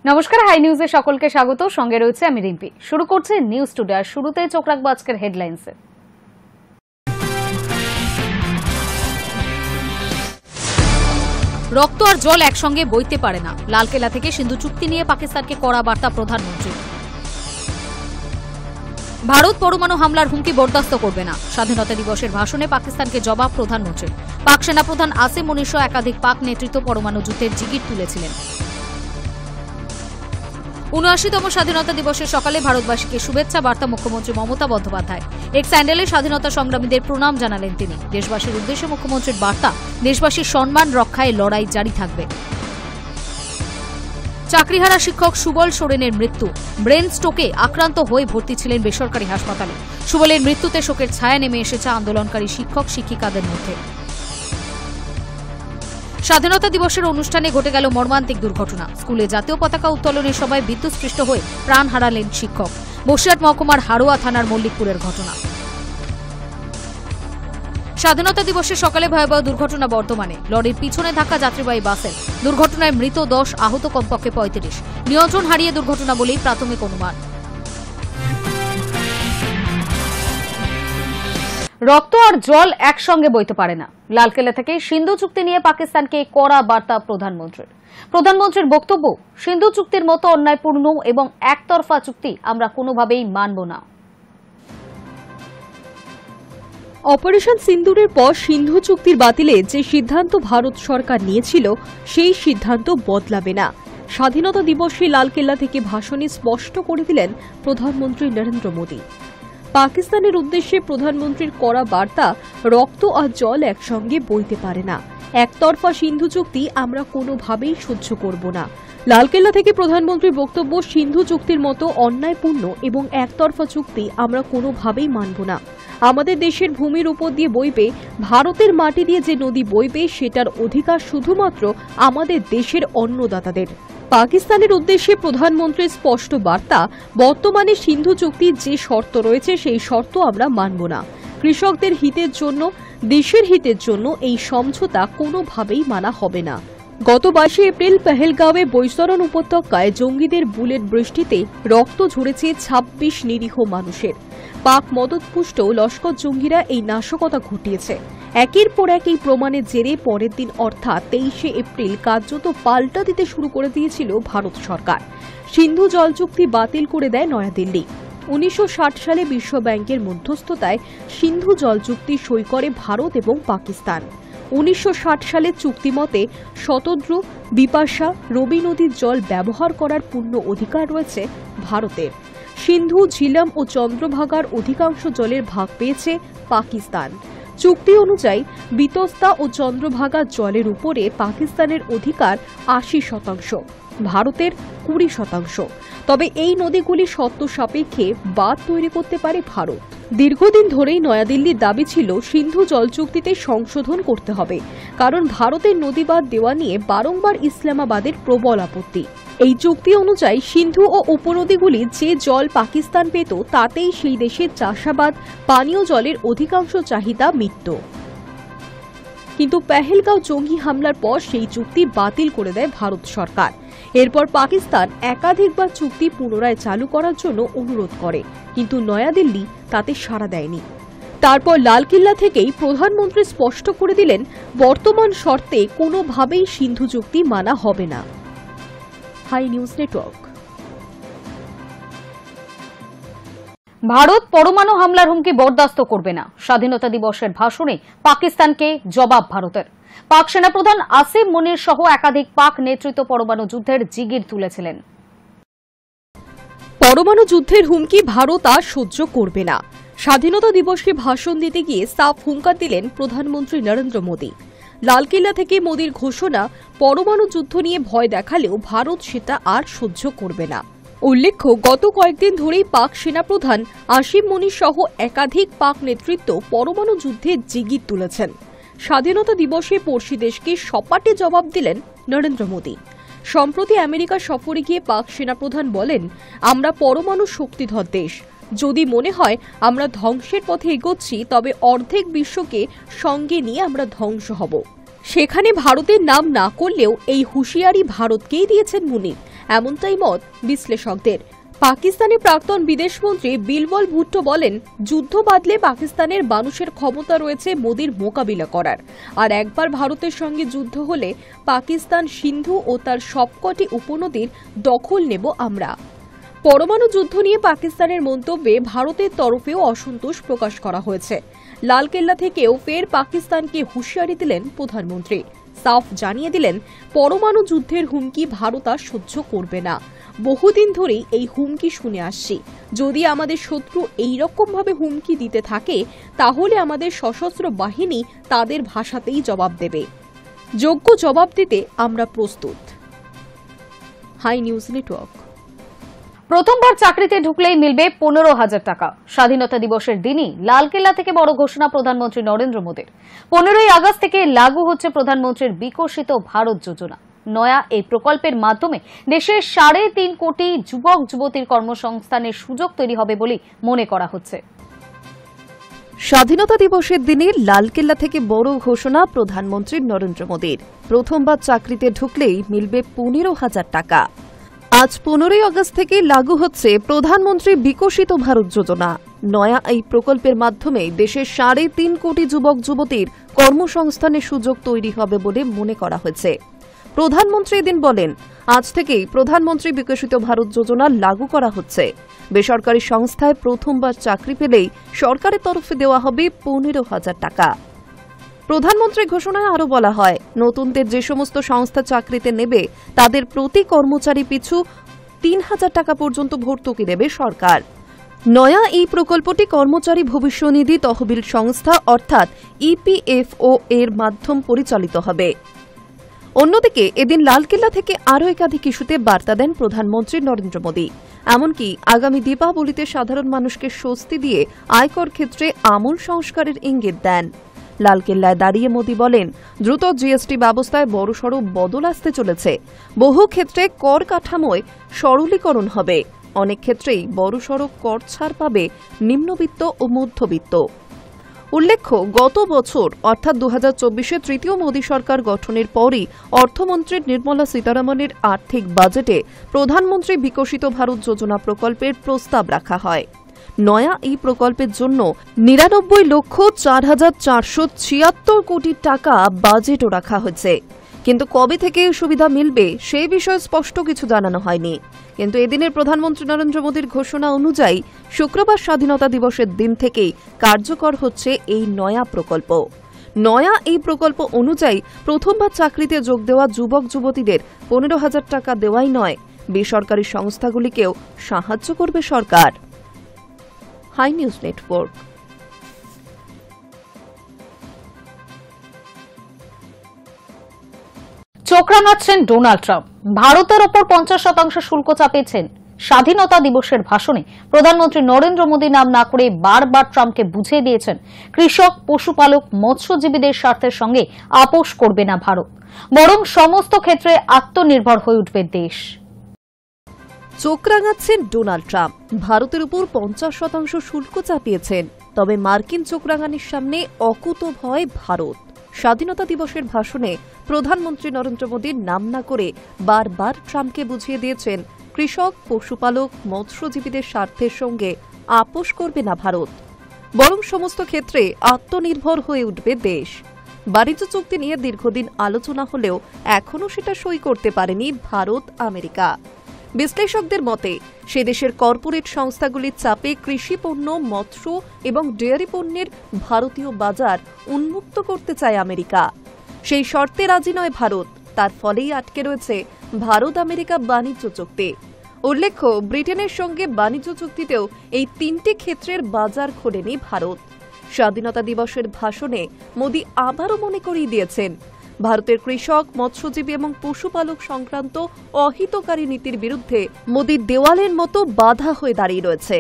নমস্কার, হাই নিউজে সকলকে স্বাগত। সঙ্গে রয়েছে আমি রিম্পি। শুরু করছে নিউজ টুডে। আর শুরুতে চোখ রাখবো আজকের হেডলাইন্সে। রক্ত আর জল একসঙ্গে বইতে পারে না, লালকেল্লা থেকে সিন্ধু চুক্তি নিয়ে পাকিস্তানকে কড়া বার্তা প্রধানমন্ত্রী। ভারত পরমাণু হামলার হুমকি বরদাস্ত করবে না, স্বাধীনতা দিবসের ভাষণে পাকিস্তানকে জবাব প্রধানমন্ত্রীর। পাক সেনাপ্রধান আসিম মুনির সহ একাধিক পাক নেতৃত্ব পরমাণু যুদ্ধের জিগির তুলেছিলেন। ৭৯তম স্বাধীনতা দিবসের সকালে ভারতবাসীকে শুভেচ্ছা বার্তা মুখ্যমন্ত্রী মমতা বন্দ্যোপাধ্যায়। এক্স হ্যান্ডেলে স্বাধীনতা সংগ্রামীদের প্রণাম জানালেন তিনি। দেশবাসীর উদ্দেশ্যে মুখ্যমন্ত্রীর বার্তা, দেশবাসীর সম্মান রক্ষায় লড়াই জারি থাকবে। চাকরিহারা শিক্ষক সুবল সোরেনের মৃত্যু। ব্রেন স্ট্রোকে আক্রান্ত হয়ে ভর্তি ছিলেন বেসরকারি হাসপাতালে। সুবলের মৃত্যুতে শোকের ছায়া নেমে এসেছে আন্দোলনকারী শিক্ষক শিক্ষিকাদের মধ্যে। স্বাধীনতা দিবসের অনুষ্ঠানে ঘটে গেল মর্মান্তিক দুর্ঘটনা। স্কুলে জাতীয় পতাকা উত্তোলনের সময় বিদ্যুৎস্পৃষ্ট হয়ে প্রাণ হারালেন শিক্ষক। বসিরহাট মহকুমার হারোয়া থানার মল্লিকপুরের ঘটনা। স্বাধীনতা দিবসের সকালে ভয়াবহ দুর্ঘটনা বর্ধমানে। লরির পিছনে ধাক্কা যাত্রীবাহী বাসের। দুর্ঘটনায় মৃত ১০, আহত কমপক্ষে ৩৫। নিয়ন্ত্রণ হারিয়ে দুর্ঘটনা বলেই প্রাথমিক অনুমান। রক্ত আর জল একসঙ্গে বইতে পারে না, লালকেল্লা থেকে সিন্ধু চুক্তি নিয়ে পাকিস্তানকে কড়া বার্তা প্রধানমন্ত্রীর। প্রধানমন্ত্রীর বক্তব্য, সিন্ধু চুক্তির মতো অন্যায়পূর্ণ এবং একতরফা চুক্তি আমরা কোনোভাবেই মানব না। অপারেশন সিন্দুরের পর সিন্ধু চুক্তির বাতিলে যে সিদ্ধান্ত ভারত সরকার নিয়েছিল সেই সিদ্ধান্ত বদলাবে না। স্বাধীনতা দিবসে লালকেল্লা থেকে ভাষণে স্পষ্ট করে দিলেন প্রধানমন্ত্রী নরেন্দ্র মোদী। পাকিস্তানের উদ্দেশ্যে প্রধানমন্ত্রীর কড়া বার্তা, রক্ত আর জল একসঙ্গে বইতে পারে না, একতরফা সিন্ধু চুক্তি আমরা কোনোভাবেই সহ্য করব না। লালকেল্লা থেকে প্রধানমন্ত্রীর বক্তব্য, সিন্ধু চুক্তির মতো অন্যায়পূর্ণ এবং একতরফা চুক্তি আমরা কোনোভাবেই মানব না। আমাদের দেশের ভূমির উপর দিয়ে বইবে, ভারতের মাটি দিয়ে যে নদী বইবে সেটার অধিকার শুধুমাত্র আমাদের দেশের অন্নদাতাদের। পাকিস্তানের উদ্দেশ্যে প্রধানমন্ত্রীর স্পষ্ট বার্তা, বর্তমানে সিন্ধু চুক্তির যে শর্ত রয়েছে সেই শর্ত আমরা মানব না। কৃষকদের হিতের জন্য, দেশের হিতের জন্য এই সমঝোতা কোনোভাবেই মানা হবে না। গত ২২ এপ্রিল পেহেলগাঁওয়ে বৈতরণ উপত্যকায় জঙ্গিদের বুলেট বৃষ্টিতে রক্ত ঝরেছে ২৬ নিরীহ মানুষের। পাক মদতপুষ্ট লস্কর জঙ্গিরা এই নাশকতা ঘটিয়েছে। একের পর এক এই প্রমাণের জেরে পরের দিন অর্থাৎ ২৩ এপ্রিল কার্যত পাল্টা দিতে শুরু করে দিয়েছিল ভারত সরকার। সিন্ধু জল চুক্তি বাতিল করে দেয় নয়াদিল্লি। ১৯৬০ সালে বিশ্ব ব্যাংকের মধ্যস্থতায় সিন্ধু জল চুক্তি সই করে ভারত এবং পাকিস্তান। ১৯৬০ সালের চুক্তি মতে শতদ্রু, বিপাশা, রবি নদীর জল ব্যবহার করার পূর্ণ অধিকার রয়েছে ভারতের। সিন্ধু, ঝিলাম ও চন্দ্রভাগার অধিকাংশ জলের ভাগ পেয়েছে পাকিস্তান। চুক্তি অনুযায়ী বিতস্তা ও চন্দ্রভাগা জলের উপরে পাকিস্তানের অধিকার ৮০%, ভারতের ২০%। তবে এই নদীগুলি শর্ত সাপেক্ষে বাঁধ তৈরি করতে পারে ভারত। দীর্ঘদিন ধরেই নয়াদিল্লির দাবি ছিল সিন্ধু জল চুক্তিতে সংশোধন করতে হবে, কারণ ভারতের নদীবাঁধ দেওয়া নিয়ে বারংবার ইসলামাবাদের প্রবল আপত্তি। এই চুক্তি অনুযায়ী সিন্ধু ও উপনদীগুলি যে জল পাকিস্তান পেত তাতেই সেই দেশের চাষাবাদ, পানীয় জলের অধিকাংশ চাহিদা মিটত। কিন্তু পেহেলগাঁও জঙ্গি হামলার পর সেই চুক্তি বাতিল করে দেয় ভারত সরকার। এরপর পাকিস্তান একাধিকবার চুক্তি পুনরায় চালু করার জন্য অনুরোধ করে, কিন্তু নয়াদিল্লি তাতে সাড়া দেয়নি। তারপর লালকেল্লা থেকেই প্রধানমন্ত্রী স্পষ্ট করে দিলেন, বর্তমান শর্তে কোনোভাবেই সিন্ধু চুক্তি মানা হবে না। High news network. ভারত পরমাণু হামলার হুমকি বরদাস্ত করবে না, স্বাধীনতা দিবসের ভাষণে পাকিস্তানকে জবাব ভারতের। পাক সেনাপ্রধান আসিম মুনির সহ একাধিক পাক নেতৃত্ব পরমাণু যুদ্ধের জিগির তুলেছিলেন। পরমাণু যুদ্ধের হুমকি ভারত আর সহ্য করবে না। স্বাধীনতা দিবসে ভাষণ দিতে গিয়ে সাফ হুঙ্কার দিলেন প্রধানমন্ত্রী নরেন্দ্র মোদী। লালকেল্লা থেকে মোদীর ঘোষণা, পরমাণু যুদ্ধ নিয়ে ভয় দেখালেও ভারত সেটা আর সহ্য করবে না। উল্লেখ্য, গত কয়েকদিন ধরেই পাক সেনাপ্রধান আসিম মুনির সহ একাধিক পাক নেতৃত্ব পরমাণু যুদ্ধে জিগির তুলেছেন। স্বাধীনতা দিবসে পড়শি দেশকে সপাটে জবাব দিলেন নরেন্দ্র মোদী। সম্প্রতি আমেরিকা সফরে গিয়ে পাক সেনাপ্রধান বলেন, আমরা পরমাণু শক্তিধর দেশ। যদি মনে হয় আমরা ধ্বংসের পথে এগোচ্ছি, তবে অর্ধেক বিশ্বকে সঙ্গে নিয়ে আমরা ধ্বংস হব। সেখানে ভারতের নাম না করলেও এই হুঁশিয়ারি ভারতকেই দিয়েছেন মুনির। এমনটাই মত বিশ্লেষকদের। পাকিস্তানি প্রাক্তন বিদেশমন্ত্রী বিলবল ভুট্টো বলেন, যুদ্ধ বাদলে পাকিস্তানের মানুষের ক্ষমতা রয়েছে মোদির মোকাবিলা করার। আর একবার ভারতের সঙ্গে যুদ্ধ হলে পাকিস্তান সিন্ধু ও তার সবকটি উপনদীর দখল নেব আমরা। পরমাণু যুদ্ধ নিয়ে পাকিস্তানের মন্তব্যে ভারতের তরফেও অসন্তোষ প্রকাশ করা হয়েছে। লালকেল্লা থেকেও ফের পাকিস্তানকে হুঁশিয়ারি দিলেন প্রধানমন্ত্রী। সাফ জানিয়ে দিলেন, পরমাণু যুদ্ধের হুমকি ভারত আর সহ্য করবে না। বহুদিন ধরেই এই হুমকি শুনে আসছি। যদি আমাদের শত্রু এইরকম ভাবে হুমকি দিতে থাকে, তাহলে আমাদের সশস্ত্র বাহিনী তাদের ভাষাতেই জবাব দেবে। যোগ্য জবাব দিতে আমরা প্রস্তুত। High news network. প্রথমবার চাকরিতে ঢুকলেই মিলবে 15,000 টাকা। স্বাধীনতা দিবসের দিনই লালকেল্লা থেকে বড় ঘোষণা প্রধানমন্ত্রী নরেন্দ্র মোদীর। 15ই আগস্ট থেকে লাগু হচ্ছে প্রধানমন্ত্রীর বিকশিত ভারত যোজনা। নয়া এই প্রকল্পের মাধ্যমে দেশের 3.5 কোটি যুবক যুবতীর কর্মসংস্থানের সুযোগ তৈরি হবে বলে মনে করা হচ্ছে। স্বাধীনতা দিবসের দিনে লালকেল্লা থেকে বড় ঘোষণা প্রধানমন্ত্রী নরেন্দ্র মোদীর। প্রথমবার চাকরিতে ঢুকলেই মিলবে 15,000 টাকা। আজ 15ই আগস্ট থেকে লাগু হচ্ছে প্রধানমন্ত্রী বিকশিত ভারত যোজনা। নয়া এই প্রকল্পের মাধ্যমে দেশের 3.5 কোটি যুবক যুবতীর কর্মসংস্থানের সুযোগ তৈরি হবে বলে মনে করা হয়েছে। প্রধানমন্ত্রী এদিন বলেন, আজ থেকেই প্রধানমন্ত্রী বিকশিত ভারত যোজনা লাগু করা হচ্ছে। বেসরকারি সংস্থায় প্রথমবার চাকরি পেলেই সরকারের তরফে দেওয়া হবে 15,000 টাকা। প্রধানমন্ত্রীর ঘোষণায় আরও বলা হয়, নতুনদের যে সমস্ত সংস্থা চাকরিতে নেবে তাদের প্রতি কর্মচারী পিছু 3,000 টাকা পর্যন্ত ভর্তুকি দেবে সরকার। নয়া এই প্রকল্পটি কর্মচারী ভবিষ্যনিধি তহবিল সংস্থা অর্থাৎ ইপিএফও এর মাধ্যম পরিচালিত হবে। অন্যদিকে এদিন লালকেল্লা থেকে আরও একাধিক ইস্যুতে বার্তা দেন প্রধানমন্ত্রী নরেন্দ্র মোদী। এমনকি আগামী দীপাবলিতে সাধারণ মানুষকে স্বস্তি দিয়ে আয়কর ক্ষেত্রে আমূল সংস্কারের ইঙ্গিত দেন। লালকেল্লায় দাঁড়িয়ে মোদী বলেন, দ্রুত জিএসটি ব্যবস্থায় বড়সড় বদল আসতে চলেছে। বহু ক্ষেত্রে কর কাঠামোয় সরলীকরণ হবে। অনেক ক্ষেত্রেই বড়সড় কর ছাড় পাবে নিম্নবিত্ত ও মধ্যবিত্ত। উল্লেখ্য, গত বছর অর্থাৎ 2024-এ তৃতীয় মোদী সরকার গঠনের পরই অর্থমন্ত্রী নির্মলা সীতারামনের আর্থিক বাজেটে প্রধানমন্ত্রী বিকশিত ভারত যোজনা প্রকল্পের প্রস্তাব রাখা হয়। নয়া এই প্রকল্পের জন্য 99,04,476 কোটি টাকা বাজেটও রাখা হয়েছে। কিন্তু কবে থেকে সুবিধা মিলবে সেই বিষয়ে স্পষ্ট কিছু জানানো হয়নি। কিন্তু এদিনের প্রধানমন্ত্রী নরেন্দ্র মোদীর ঘোষণা অনুযায়ী শুক্রবার স্বাধীনতা দিবসের দিন থেকেই কার্যকর হচ্ছে এই নয়া প্রকল্প। নয়া এই প্রকল্প অনুযায়ী প্রথমবার চাকরিতে যোগ দেওয়া যুবক যুবতীদের 15,000 টাকা দেওয়াই নয়, বেসরকারি সংস্থাগুলিকেও সাহায্য করবে সরকার। High news network. চোখ রাঙাচ্ছেন ডোনাল্ড ট্রাম্প। ভারতের ওপর 50% শুল্ক চাপিয়েছেন। স্বাধীনতা দিবসের ভাষণে প্রধানমন্ত্রী নরেন্দ্র মোদী নাম না করে বারবার ট্রাম্পকে বুঝিয়ে দিয়েছেন, কৃষক, পশুপালক, মৎস্যজীবীদের স্বার্থের সঙ্গে আপোষ করবে না ভারত, বরং সমস্ত ক্ষেত্রে আত্মনির্ভর হয়ে উঠবে দেশ। চোখ রাঙাচ্ছেন ডোনাল্ড ট্রাম্প। ভারতের উপর 50% শুল্ক চাপিয়েছেন, তবে মার্কিন চোখ রাঙানির সামনে অকুতভয় ভারত। স্বাধীনতা দিবসের ভাষণে প্রধানমন্ত্রী নরেন্দ্র মোদীর নাম না করে বারবার ট্রাম্পকে বুঝিয়ে দিয়েছেন, কৃষক, পশুপালক, মৎস্যজীবীদের স্বার্থের সঙ্গে আপোষ করবে না ভারত, বরং সমস্ত ক্ষেত্রে আত্মনির্ভর হয়ে উঠবে দেশ। বাণিজ্য চুক্তি নিয়ে দীর্ঘদিন আলোচনা হলেও এখনও সেটা সই করতে পারেনি ভারত আমেরিকা। বিশ্লেষকদের মতে সে দেশের কর্পোরেট সংস্থাগুলির চাপে কৃষি পণ্য, মৎস্য এবং ডেয়ারি পণ্যের ভারতীয় বাজার উন্মুক্ত করতে চায় আমেরিকা। সেই শর্তে রাজি নয় ভারত, তার ফলেই আটকে রয়েছে ভারত আমেরিকা বাণিজ্য চুক্তি। উল্লেখ্য, ব্রিটেনের সঙ্গে বাণিজ্য চুক্তিতেও এই 3টি ক্ষেত্রের বাজার খোলেনি ভারত। স্বাধীনতা দিবসের ভাষণে মোদী আবারও মনে করিয়ে দিয়েছেন, ভারতের কৃষক, মৎস্যজীবী এবং পশুপালক সংক্রান্ত অহিতকারী নীতির বিরুদ্ধে মোদী দেওয়ালের মতো বাধা হয়ে দাঁড়িয়ে রয়েছে।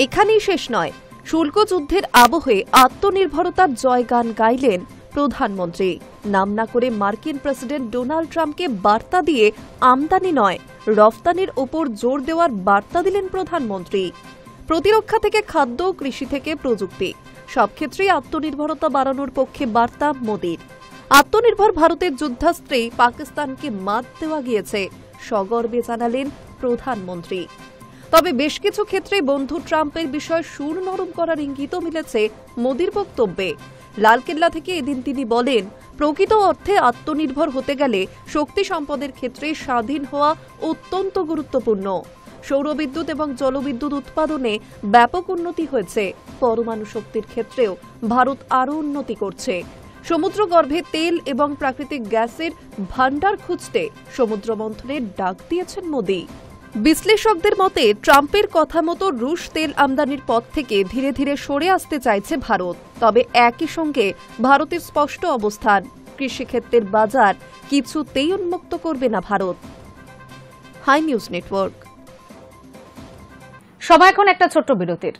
এখানেই শেষ নয়, শুল্ক যুদ্ধের আবহে আত্মনির্ভরতার জয়গান গাইলেন প্রধানমন্ত্রী। নাম না করে মার্কিন প্রেসিডেন্ট ডোনাল্ড ট্রাম্পকে বার্তা দিয়ে আমদানি নয়, রফতানির ওপর জোর দেওয়ার বার্তা দিলেন প্রধানমন্ত্রী। প্রতিরক্ষা থেকে খাদ্য, কৃষি থেকে প্রযুক্তি, সব ক্ষেত্রেই আত্মনির্ভরতা বাড়ানোর পক্ষে বার্তা মোদীর। আত্মনির্ভর ভারতের যুদ্ধাস্ত্রেই পাকিস্তানকে মাত দেওয়া গিয়েছে, সগর্বে জানালেন প্রধানমন্ত্রী। তবে বেশ কিছু ক্ষেত্রে বন্ধু ট্রাম্পের বিষয় সুর নরম করার ইঙ্গিতও মিলেছে মোদির বক্তব্যে। লালকেল্লা থেকে এদিন তিনি বলেন, প্রকৃত অর্থে আত্মনির্ভর হতে গেলে শক্তি সম্পদের ক্ষেত্রে স্বাধীন হওয়া অত্যন্ত গুরুত্বপূর্ণ। সৌরবিদ্যুৎ এবং জলবিদ্যুৎ উৎপাদনে ব্যাপক উন্নতি হয়েছে। পরমাণু শক্তির ক্ষেত্রেও ভারত আরও উন্নতি করছে। সমুদ্রগর্ভে তেল এবং প্রাকৃতিক গ্যাসের ভান্ডার খুঁজতে সমুদ্র মন্থনের ডাক দিয়েছেন মোদি। বিশ্লেষকদের মতে ট্রাম্পের কথা মতো রুশ তেল আমদানির পথ থেকে ধীরে ধীরে সরে আসতে চাইছে ভারত। তবে একই সঙ্গে ভারতের স্পষ্ট অবস্থান, কৃষিক্ষেত্রের বাজার কিছুতেই উন্মুক্ত করবে না ভারত। High news network. সময় এখন একটা ছোট্ট বিরতির।